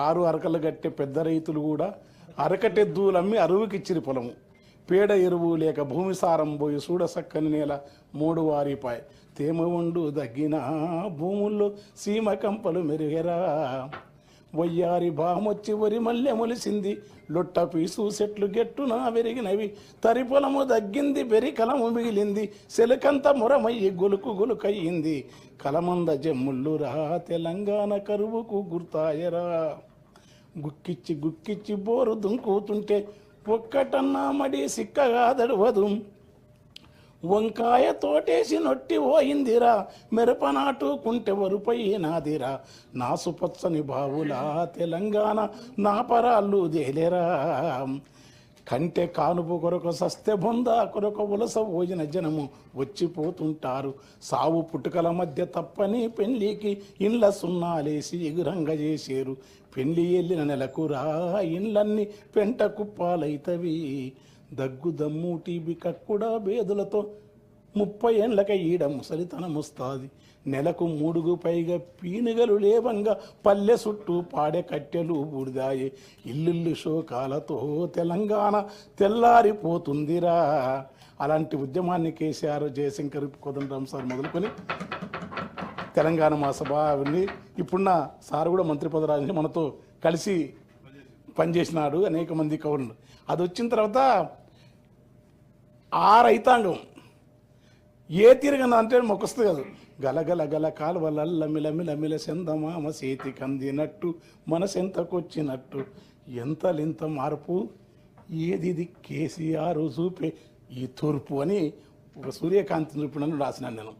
ఆరు అరకలు కట్టే పెద్ద రైతులు కూడా అరకటెద్దులమ్మి అరువుకిచ్చిరి పొలము. పేడ ఎరువు లేక భూమి సారం పోయి చూడ సక్కని నేల మూడు వారిపాయ్. తేమ ఉండు దగ్గిన భూముల్లో సీమ కంపలు మెరుగెరా. వయ్యారి బామొచ్చి వరి మల్లె మొలిసింది. లొట్ట పీసు చెట్లు గెట్టున వెరిగినవి. తరి పొలము దగ్గింది బెరి కలము మిగిలింది. సెలకంత మురమయ్యి గొలుకు గొలుకయ్యింది. కలమంద జమ్ముళ్ళురా తెలంగాణ కరువుకు గుర్తాయరా. గుక్కిచ్చి గుక్కిచ్చి బోరు దుంకుతుంటే ఒక్కటన్నా మడి సిక్కగా దడవదు. వంకాయ తోటేసి నొట్టి పోయిందిరా. మెరపనాటు కుంటె వరుపైనాదిరా. నాసుపచ్చని బావులా తెలంగాణ నా పరాళ్ళు దేలేరా. కంటె కానుపు కొరకు సస్తె బొంద కొరకు ఉలస పోయిన జనము వచ్చిపోతుంటారు. సావు పుట్టుకల మధ్య తప్పని పెళ్లికి ఇండ్ల సున్నాలేసి ఎగురంగ చేసేరు. పెళ్లి వెళ్ళిన నెలకురా ఇండ్లన్నీ పెంట కుప్పాలైతవి. దగ్గు దమ్ము టీబీ కక్కుడా బేదులతో 30 ఏండ్లక ఈడ ముసలితనముస్తాది. నెలకు 3కు పైగా పీనుగలు లేవంగా పల్లె చుట్టూ పాడే కట్టెలు బూడిదాయే. ఇల్లు శోకాలతో తెలంగాణ తెల్లారిపోతుందిరా. అలాంటి ఉద్యమాన్ని కేసీఆర్, జయశంకర్, కోదండరాం సార్ మొదలుకొని తెలంగాణ మహాసభ అవన్నీ ఇప్పుడున్న సార్ కూడా మంత్రి పదవి మనతో కలిసి పనిచేసినాడు. అనేక మంది కవులు. అది వచ్చిన తర్వాత ఆ రైతాంగం ఏ తీరుగా అంటే మొక్కస్తుంది కాదు. గలగల గల కాలువలల్ల మిలమిల సెందమామ చేతి కందినట్టు మనసెంతకొచ్చినట్టు ఎంతలింత మార్పు ఏది కేసీఆర్ చూపే ఈ తూర్పు అని ఒక సూర్యకాంతిని చూపినని రాసినాను నేను.